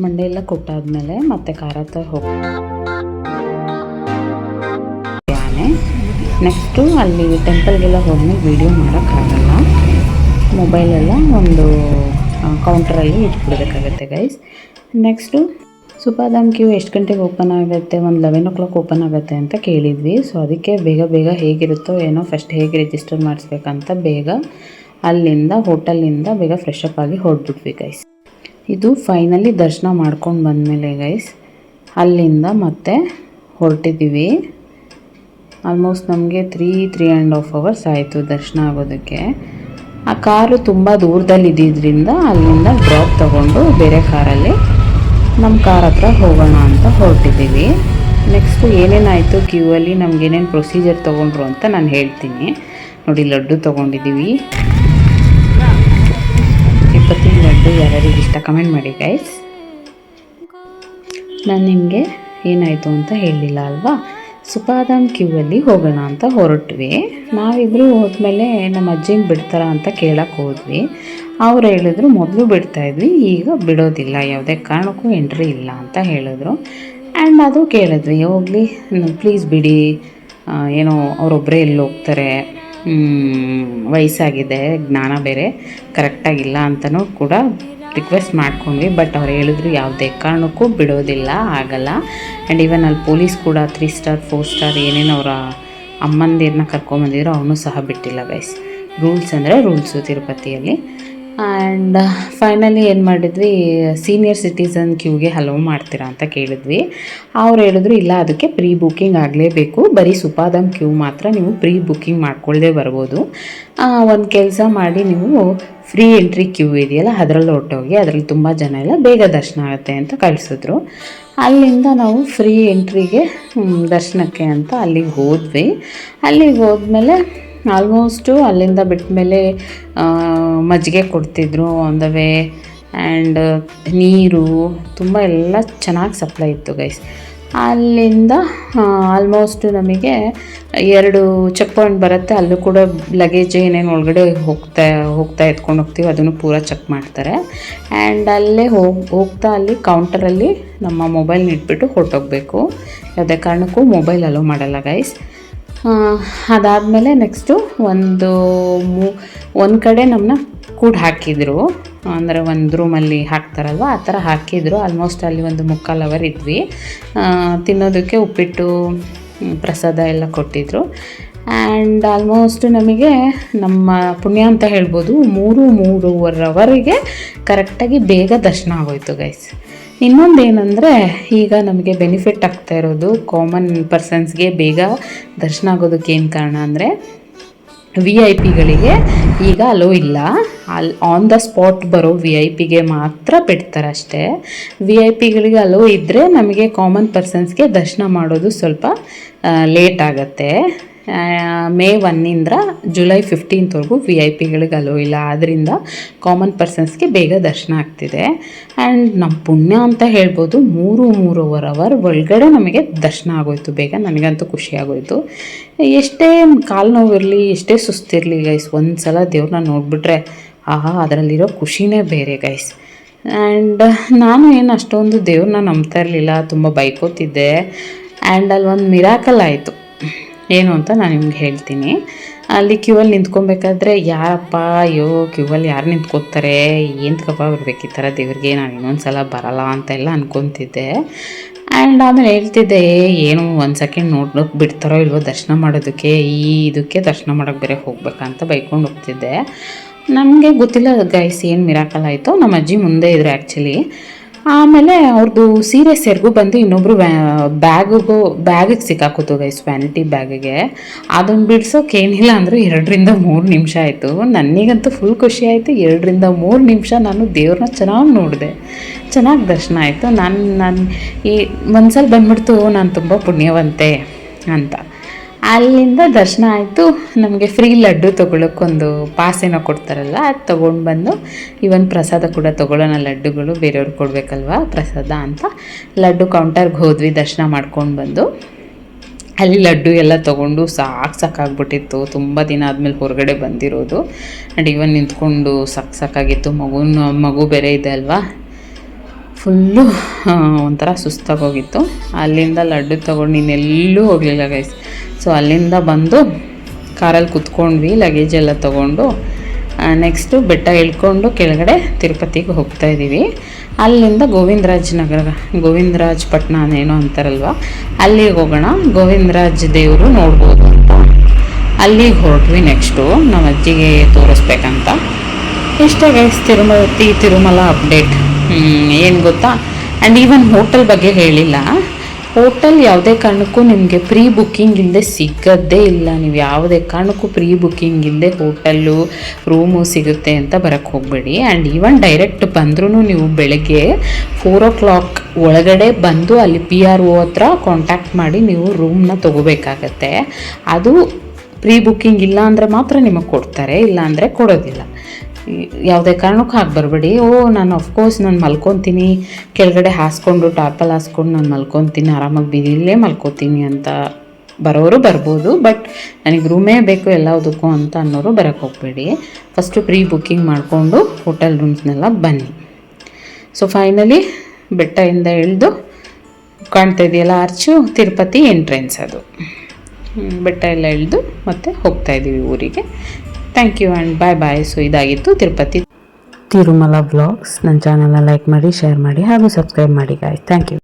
ಮಂಡೆ ಎಲ್ಲ ಕೊಟ್ಟಾದ್ಮೇಲೆ ಮತ್ತೆ ಕಾರ ಹತ್ರ ಹೋಗ್ತಾನೆ. ನೆಕ್ಸ್ಟು ಅಲ್ಲಿ ಟೆಂಪಲ್ಗೆಲ್ಲ ಹೋದ್ಮೇಲೆ ವೀಡಿಯೋ ಮಾಡೋಕ್ಕಾಗಲ್ಲ, ಮೊಬೈಲೆಲ್ಲ ಒಂದು ಕೌಂಟ್ರಲ್ಲಿ ಇಟ್ಬಿಡ್ಬೇಕಾಗತ್ತೆ ಗೈಸ್. ನೆಕ್ಸ್ಟು ಸುಪಾದಾಮ್ ಕ್ಯೂ ಎಷ್ಟು ಗಂಟೆಗೆ ಓಪನ್ ಆಗುತ್ತೆ, ಒಂದು 11 o'clock ಓಪನ್ ಆಗುತ್ತೆ ಅಂತ ಕೇಳಿದ್ವಿ. ಸೊ ಅದಕ್ಕೆ ಬೇಗ ಹೇಗಿರುತ್ತೋ ಏನೋ ಫಸ್ಟ್ ಹೇಗೆ ರಿಜಿಸ್ಟರ್ ಮಾಡಿಸ್ಬೇಕಂತ ಬೇಗ ಅಲ್ಲಿಂದ ಹೋಟೆಲಿಂದ ಬೇಗ ಫ್ರೆಶ್ ಅಪ್ ಆಗಿ ಹೊರಟ್ಬಿಟ್ವಿ ಗೈಸ್. ಇದು ಫೈನಲಿ ದರ್ಶನ ಮಾಡ್ಕೊಂಡು ಬಂದಮೇಲೆ ಗೈಸ್ ಅಲ್ಲಿಂದ ಮತ್ತೆ ಹೊರಟಿದ್ದೀವಿ. ಆಲ್ಮೋಸ್ಟ್ ನಮಗೆ 3.5 hours ಆಯಿತು ದರ್ಶನ ಆಗೋದಕ್ಕೆ. ಆ ಕಾರು ತುಂಬ ದೂರದಲ್ಲಿ ಇದ್ದಿದ್ದರಿಂದ ಅಲ್ಲಿಂದ ಡ್ರಾಪ್ ತೊಗೊಂಡು ಬೇರೆ ಕಾರಲ್ಲಿ ನಮ್ಮ ಕಾರ್ ಹತ್ರ ಹೋಗೋಣ ಅಂತ ಹೊರಟಿದ್ದೀವಿ. ನೆಕ್ಸ್ಟು ಏನೇನಾಯಿತು ಕ್ಯೂ ಅಲ್ಲಿ ನಮಗೇನೇನು ಪ್ರೊಸೀಜರ್ ತೊಗೊಂಡ್ರು ಅಂತ ನಾನು ಹೇಳ್ತೀನಿ ನೋಡಿ. ಲಡ್ಡು ತೊಗೊಂಡಿದ್ದೀವಿ, ತಿರುಪತಿ ಲಡ್ಡು ಯಾರ್ಯಾರಿಗೆ ಇಷ್ಟ ಕಮೆಂಟ್ ಮಾಡಿ ಗೈಸ್. ನಾನು ನಿಮಗೆ ಏನಾಯಿತು ಅಂತ ಹೇಳಲಿಲ್ಲ ಅಲ್ವಾ. ಸುಪಾದಾಮ್ ಕ್ಯೂ ಅಲ್ಲಿ ಹೋಗೋಣ ಅಂತ ಹೊರಟ್ವಿ. ನಾವಿಬ್ಬರು ಹೋದ್ಮೇಲೆ ನಮ್ಮ ಅಜ್ಜಿನ ಬಿಡ್ತಾರ ಅಂತ ಕೇಳಕ್ಕೆ ಹೋದ್ವಿ. ಅವ್ರು ಹೇಳಿದ್ರು ಮೊದಲು ಬಿಡ್ತಾಯಿದ್ವಿ, ಈಗ ಬಿಡೋದಿಲ್ಲ, ಯಾವುದೇ ಕಾರಣಕ್ಕೂ ಎಂಟ್ರಿ ಇಲ್ಲ ಅಂತ ಹೇಳಿದ್ರು. ಆ್ಯಂಡ್ ಅದು ಕೇಳಿದ್ವಿ, ಹೋಗಲಿ ಪ್ಲೀಸ್ ಬಿಡಿ, ಏನೋ ಅವರೊಬ್ಬರೇ ಎಲ್ಲಿ ಹೋಗ್ತಾರೆ, ವಯಸ್ಸಾಗಿದೆ, ಜ್ಞಾನ ಬೇರೆ ಕರೆಕ್ಟಾಗಿಲ್ಲ ಅಂತಲೂ ಕೂಡ ರಿಕ್ವೆಸ್ಟ್ ಮಾಡ್ಕೊಂಡ್ವಿ. ಬಟ್ ಅವ್ರು ಹೇಳಿದ್ರು ಯಾವುದೇ ಕಾರಣಕ್ಕೂ ಬಿಡೋದಿಲ್ಲ, ಆಗಲ್ಲ. ಆ್ಯಂಡ್ ಈವನ್ ಅಲ್ಲಿ ಪೊಲೀಸ್ ಕೂಡ 3 star 4 star ಏನೇನು ಅವರ ಅಮ್ಮಂದಿರನ್ನ ಕರ್ಕೊಂಬಂದಿದ್ರು ಅವನು ಸಹ ಬಿಟ್ಟಿಲ್ಲ ಗೈಸ್. ರೂಲ್ಸ್ ಅಂದರೆ ರೂಲ್ಸು ತಿರುಪತಿಯಲ್ಲಿ. ಆ್ಯಂಡ್ ಫೈನಲಿ ಏನು ಮಾಡಿದ್ವಿ, ಸೀನಿಯರ್ ಸಿಟಿಸನ್ ಕ್ಯೂಗೆ ಹಲೋ ಮಾಡ್ತೀರಾ ಅಂತ ಕೇಳಿದ್ವಿ. ಅವ್ರು ಹೇಳಿದ್ರು ಇಲ್ಲ, ಅದಕ್ಕೆ ಪ್ರೀ ಬುಕ್ಕಿಂಗ್ ಆಗಲೇಬೇಕು, ಬರೀ ಸುಪಾದಾಮ್ ಕ್ಯೂ ಮಾತ್ರ ನೀವು ಪ್ರೀ ಬುಕ್ಕಿಂಗ್ ಮಾಡ್ಕೊಳ್ಳದೆ ಬರ್ಬೋದು. ಒಂದು ಕೆಲಸ ಮಾಡಿ, ನೀವು ಫ್ರೀ ಎಂಟ್ರಿ ಕ್ಯೂ ಇದೆಯಲ್ಲ ಅದರಲ್ಲಿ ಹೊರಟೋಗಿ, ಅದರಲ್ಲಿ ತುಂಬ ಜನ ಎಲ್ಲ ಬೇಗ ದರ್ಶನ ಆಗುತ್ತೆ ಅಂತ ಕಳಿಸಿದ್ರು. ಅಲ್ಲಿಂದ ನಾವು ಫ್ರೀ ಎಂಟ್ರಿಗೆ ದರ್ಶನಕ್ಕೆ ಅಂತ ಅಲ್ಲಿಗೆ ಹೋದ್ವಿ. ಅಲ್ಲಿಗೆ ಹೋದ್ಮೇಲೆ ಆಲ್ಮೋಸ್ಟು ಅಲ್ಲಿಂದ ಬಿಟ್ಟ ಮೇಲೆ ಮಜ್ಜಿಗೆ ಕೊಡ್ತಿದ್ರು ಆನ್ ದ ವೇ. ಆ್ಯಂಡ್ ನೀರು ತುಂಬ ಎಲ್ಲ ಚೆನ್ನಾಗಿ ಸಪ್ಲೈ ಇತ್ತು ಗೈಸ್. ಅಲ್ಲಿಂದ ಆಲ್ಮೋಸ್ಟ್ ನಮಗೆ 2 ಚೆಕ್ ಪಾಯಿಂಟ್ ಬರುತ್ತೆ, ಅಲ್ಲೂ ಕೂಡ ಲಗೇಜ್ ಏನೇನು ಒಳಗಡೆ ಹೋಗ್ತಾ ಎತ್ಕೊಂಡು ಹೋಗ್ತೀವಿ ಅದನ್ನು ಪೂರ ಚೆಕ್ ಮಾಡ್ತಾರೆ. ಆ್ಯಂಡ್ ಅಲ್ಲೇ ಹೋಗ್ತಾ ಅಲ್ಲಿ ಕೌಂಟರಲ್ಲಿ ನಮ್ಮ ಮೊಬೈಲ್ನ ಇಟ್ಬಿಟ್ಟು ಹೊರಟೋಗ್ಬೇಕು, ಯಾವುದೇ ಕಾರಣಕ್ಕೂ ಮೊಬೈಲ್ ಅಲೋ ಮಾಡಲ್ಲ ಗೈಸ್. ಅದಾದಮೇಲೆ ನೆಕ್ಸ್ಟು ಒಂದು ಕಡೆ ನಮ್ಮನ್ನ ಕೂಡ ಹಾಕಿದರು, ಅಂದರೆ ಒಂದು ರೂಮಲ್ಲಿ ಹಾಕ್ತಾರಲ್ವ ಆ ಥರ ಹಾಕಿದರು. ಆಲ್ಮೋಸ್ಟ್ ಅಲ್ಲಿ ಒಂದು 3/4 hour ಇದ್ವಿ. ತಿನ್ನೋದಕ್ಕೆ ಉಪ್ಪಿಟ್ಟು ಪ್ರಸಾದ ಎಲ್ಲ ಕೊಟ್ಟಿದ್ದರು. ಆ್ಯಂಡ್ ಆಲ್ಮೋಸ್ಟ್ ನಮಗೆ ನಮ್ಮ ಪುಣ್ಯ ಅಂತ ಹೇಳ್ಬೋದು 3-3.5 hourಗೆ ಕರೆಕ್ಟಾಗಿ ಬೇಗ ದರ್ಶನ ಆಗೋಯ್ತು ಗೈಸ್. ಇನ್ನೊಂದೇನೆಂದರೆ ಈಗ ನಮಗೆ ಬೆನಿಫಿಟ್ ಆಗ್ತಾ ಇರೋದು ಕಾಮನ್ ಪರ್ಸನ್ಸ್ಗೆ ಬೇಗ ದರ್ಶನ ಆಗೋದಕ್ಕೆ ಏನು ಕಾರಣ ಅಂದರೆ VIP-ಗಳಿಗೆ ಈಗ ಅಲೋ ಇಲ್ಲ. ಆನ್ ದ ಸ್ಪಾಟ್ ಬರೋ VIP-ಗೆ ಮಾತ್ರ ಬಿಡ್ತಾರೆ ಅಷ್ಟೇ. VIP-ಗಳಿಗೆ ಅಲೋ ಇದ್ದರೆ ನಮಗೆ ಕಾಮನ್ ಪರ್ಸನ್ಸ್ಗೆ ದರ್ಶನ ಮಾಡೋದು ಸ್ವಲ್ಪ ಲೇಟ್ ಆಗುತ್ತೆ. May 1 July 15 VIP-ಗಳಿಗೆ ಅಲೋ ಇಲ್ಲ, ಆದ್ದರಿಂದ ಕಾಮನ್ ಪರ್ಸನ್ಸ್ಗೆ ಬೇಗ ದರ್ಶನ ಆಗ್ತಿದೆ. ಆ್ಯಂಡ್ ನಮ್ಮ ಪುಣ್ಯ ಅಂತ ಹೇಳ್ಬೋದು 3-3.5 hour ಒಳಗಡೆ ನಮಗೆ ದರ್ಶನ ಆಗೋಯ್ತು ಬೇಗ. ನನಗಂತೂ ಖುಷಿ ಆಗೋಯ್ತು. ಎಷ್ಟೇ ಕಾಲು ನೋವಿರಲಿ, ಎಷ್ಟೇ ಸುಸ್ತಿರಲಿ ಗೈಸ್, ಒಂದು ಸಲ ದೇವ್ರನ್ನ ನೋಡಿಬಿಟ್ರೆ ಅದರಲ್ಲಿರೋ ಖುಷಿನೇ ಬೇರೆ ಗೈಸ್. ಆ್ಯಂಡ್ ನಾನು ಏನು ಅಷ್ಟೊಂದು ದೇವ್ರನ್ನ ನಂಬ್ತಾ ಇರಲಿಲ್ಲ, ತುಂಬ ಬೈಕೋತಿದ್ದೆ. ಆ್ಯಂಡ್ ಅಲ್ಲಿ ಒಂದು ಮಿರಾಕಲ್ ಆಯಿತು, ಏನು ಅಂತ ನಾನು ನಿಮ್ಗೆ ಹೇಳ್ತೀನಿ. ಅಲ್ಲಿ ಕ್ಯೂವಲ್ಲಿ ನಿಂತ್ಕೊಬೇಕಾದ್ರೆ ಯಾರಪ್ಪ, ಅಯ್ಯೋ ಕ್ಯೂವಲ್ಲಿ ಯಾರು ನಿಂತ್ಕೋತಾರೆ, ಏನಕ್ಕಪ್ಪ ಬರ್ಬೇಕು ಈ ಥರ ದೇವ್ರಿಗೆ, ನಾನು ಇನ್ನೊಂದು ಸಲ ಬರಲ್ಲ ಅಂತೆಲ್ಲ ಅನ್ಕೊತಿದ್ದೆ. ಆ್ಯಂಡ್ ಆಮೇಲೆ ಹೇಳ್ತಿದ್ದೆ, ಏನು 1 second ನೋಡೋಕೆ ಬಿಡ್ತಾರೋ ಇಲ್ವೋ ದರ್ಶನ ಮಾಡೋದಕ್ಕೆ, ಇದಕ್ಕೆ ದರ್ಶನ ಮಾಡೋಕ್ಕೆ ಬೇರೆ ಹೋಗ್ಬೇಕಂತ ಬೈಕೊಂಡು ಹೋಗ್ತಿದ್ದೆ. ನಮಗೆ ಗೊತ್ತಿಲ್ಲ ಗೈಸ್ ಏನು ಮಿರಾಕಲ್ ಆಯಿತು. ನಮ್ಮ ಅಜ್ಜಿ ಮುಂದೆ ಇದ್ರು ಆ್ಯಕ್ಚುಲಿ. ಆಮೇಲೆ ಅವ್ರದ್ದು ಸೀರೆ ಸೆರಗು ಬಂದು ಇನ್ನೊಬ್ರು ಬ್ಯಾಗಿಗೆ ಸಿಕ್ಕಾಕೋತು ಗೈಸ್, ವ್ಯಾನಿಟಿ ಬ್ಯಾಗಿಗೆ. ಅದನ್ನು ಬಿಡ್ಸೋಕೆ ಏನಿಲ್ಲ ಅಂದರೆ 2-3 ನಿಮಿಷ ಆಯಿತು. ನನಗಂತೂ ಫುಲ್ ಖುಷಿ ಆಯಿತು. 2-3 ನಿಮಿಷ ನಾನು ದೇವ್ರನ್ನ ಚೆನ್ನಾಗಿ ನೋಡಿದೆ, ಚೆನ್ನಾಗಿ ದರ್ಶನ ಆಯಿತು. ನಾನು ಈ ಮನ್ಸಲ್ಲಿ ಬಂದ್ಬಿಡ್ತು ನಾನು ತುಂಬ ಪುಣ್ಯವಂತೆ ಅಂತ. ಅಲ್ಲಿಂದ ದರ್ಶನ ಆಯಿತು. ನಮಗೆ ಫ್ರೀ ಲಡ್ಡು ತೊಗೊಳಕ್ಕೊಂದು ಪಾಸ್ ಏನೋ ಕೊಡ್ತಾರಲ್ಲ, ಅದು ತೊಗೊಂಡು ಬಂದು ಇವನ್ ಪ್ರಸಾದ ಕೂಡ ತೊಗೊಳ್ಳೋಣ, ಲಡ್ಡುಗಳು ಬೇರೆಯವ್ರಿಗೆ ಕೊಡಬೇಕಲ್ವ ಪ್ರಸಾದ ಅಂತ ಲಡ್ಡು ಕೌಂಟರ್ಗೆ ಹೋದ್ವಿ. ದರ್ಶನ ಮಾಡ್ಕೊಂಡು ಬಂದು ಅಲ್ಲಿ ಲಡ್ಡು ಎಲ್ಲ ತೊಗೊಂಡು ಸಾಕಾಗ್ಬಿಟ್ಟಿತ್ತು. ತುಂಬ ದಿನ ಆದಮೇಲೆ ಹೊರಗಡೆ ಬಂದಿರೋದು. ಆ್ಯಂಡ್ ಇವನ್ ನಿಂತ್ಕೊಂಡು ಸಾಕಾಗಿತ್ತು. ಮಗು ಬೇರೆ ಇದೆ ಅಲ್ವಾ, ಫುಲ್ಲು ಒಂಥರ ಸುಸ್ತಾಗೋಗಿತ್ತು. ಅಲ್ಲಿಂದ ಲಡ್ಡು ತೊಗೊಂಡು ಇನ್ನೆಲ್ಲೂ ಹೋಗಲಿಲ್ಲ ಗೈಸ್. ಸೊ ಅಲ್ಲಿಂದ ಬಂದು ಕಾರಲ್ಲಿ ಕುತ್ಕೊಂಡ್ವಿ, ಲಗೇಜ್ ಎಲ್ಲ ತೊಗೊಂಡು ನೆಕ್ಸ್ಟು ಬೆಟ್ಟ ಇಳ್ಕೊಂಡು ಕೆಳಗಡೆ ತಿರುಪತಿಗೆ ಹೋಗ್ತಾಯಿದ್ದೀವಿ. ಅಲ್ಲಿಂದ ಗೋವಿಂದರಾಜ ಪಟ್ಟಣ ಏನೋ ಅಂತಾರಲ್ವ, ಅಲ್ಲಿಗೆ ಹೋಗೋಣ, ಗೋವಿಂದರಾಜ ದೇವರು ನೋಡ್ಬೋದು ಅಂತ ಅಲ್ಲಿಗೆ ಹೊರಟ್ವಿ. ನೆಕ್ಸ್ಟು ನಮ್ಮ ಅಜ್ಜಿಗೆ ತೋರಿಸ್ಬೇಕಂತ. ಇಷ್ಟ ಗೈಸ್ ತಿರುಮಲ ಅಪ್ಡೇಟ್. ಏನು ಗೊತ್ತಾ, ಆ್ಯಂಡ್ ಈವನ್ ಹೋಟೆಲ್ ಬಗ್ಗೆ ಹೇಳಿಲ್ಲ. ಹೋಟೆಲ್ ಯಾವುದೇ ಕಾರಣಕ್ಕೂ ನಿಮಗೆ ಪ್ರೀ ಬುಕ್ಕಿಂಗ್ ಇಲ್ಲದೆ ಸಿಗೋದೇ ಇಲ್ಲ. ನೀವು ಯಾವುದೇ ಕಾರಣಕ್ಕೂ ಪ್ರೀ ಬುಕ್ಕಿಂಗ್ ಇಲ್ಲದೆ ಹೋಟೆಲ್ಲು ರೂಮು ಸಿಗುತ್ತೆ ಅಂತ ಬರೋಕ್ಕೆ ಹೋಗಬೇಡಿ. ಆ್ಯಂಡ್ ಈವನ್ ಡೈರೆಕ್ಟ್ ಬಂದ್ರೂ ನೀವು ಬೆಳಗ್ಗೆ 4 o'clock ಒಳಗಡೆ ಬಂದು ಅಲ್ಲಿ PRO ಹತ್ರ ಕಾಂಟ್ಯಾಕ್ಟ್ ಮಾಡಿ ನೀವು ರೂಮ್ನ ತೊಗೋಬೇಕಾಗತ್ತೆ. ಅದು ಪ್ರೀ ಬುಕ್ಕಿಂಗ್ ಇಲ್ಲ ಅಂದರೆ ಮಾತ್ರ ನಿಮಗೆ ಕೊಡ್ತಾರೆ, ಇಲ್ಲ ಅಂದರೆ ಕೊಡೋದಿಲ್ಲ. ಯಾವುದೇ ಕಾರಣಕ್ಕೂ ಹಾಗೆ ಬರಬೇಡಿ. ನಾನು ಅಫ್ಕೋರ್ಸ್ ನಾನು ಮಲ್ಕೊತೀನಿ, ಕೆಳಗಡೆ ಹಾಸ್ಕೊಂಡು ಟಾರ್ಪಲ್ ಹಾಸ್ಕೊಂಡು ನಾನು ಮಲ್ಕೊತೀನಿ, ಆರಾಮಾಗಿ ಇಲ್ಲೇ ಮಲ್ಕೋತೀನಿ ಅಂತ ಬರೋರು ಬರ್ಬೋದು. ಬಟ್ ನನಗೆ ರೂಮೇ ಬೇಕು ಎಲ್ಲದಕ್ಕೂ ಅಂತ ಅನ್ನೋರು ಬರೋಕ್ಕೆ ಹೋಗಬೇಡಿ. ಫಸ್ಟು ಪ್ರೀ ಬುಕ್ಕಿಂಗ್ ಮಾಡಿಕೊಂಡು ಹೋಟೆಲ್ ರೂಮ್ಸ್ನೆಲ್ಲ ಬನ್ನಿ. ಸೊ ಫೈನಲಿ ಬೆಟ್ಟದಿಂದ ಇಳಿದು ಕಾಣ್ತಾ ಇದೆಯಲ್ಲ ಆರ್ಚು, ತಿರುಪತಿ ಎಂಟ್ರೆನ್ಸ್ ಅದು. ಬೆಟ್ಟ ಎಲ್ಲ ಇಳಿದು ಮತ್ತೆ ಹೋಗ್ತಾಯಿದ್ದೀವಿ ಊರಿಗೆ. Thank you and bye. So ಇದಾಗಿತ್ತು ತಿರುಮಲ ವ್ಲಾಗ್ಸ್. ನನ್ನ ಚಾನಲ್ನ ಲೈಕ್ ಮಾಡಿ, ಶೇರ್ ಮಾಡಿ ಹಾಗೂ ಸಬ್ಸ್ಕ್ರೈಬ್ ಮಾಡಿ ಗಾಯ್ಸ್. Thank you.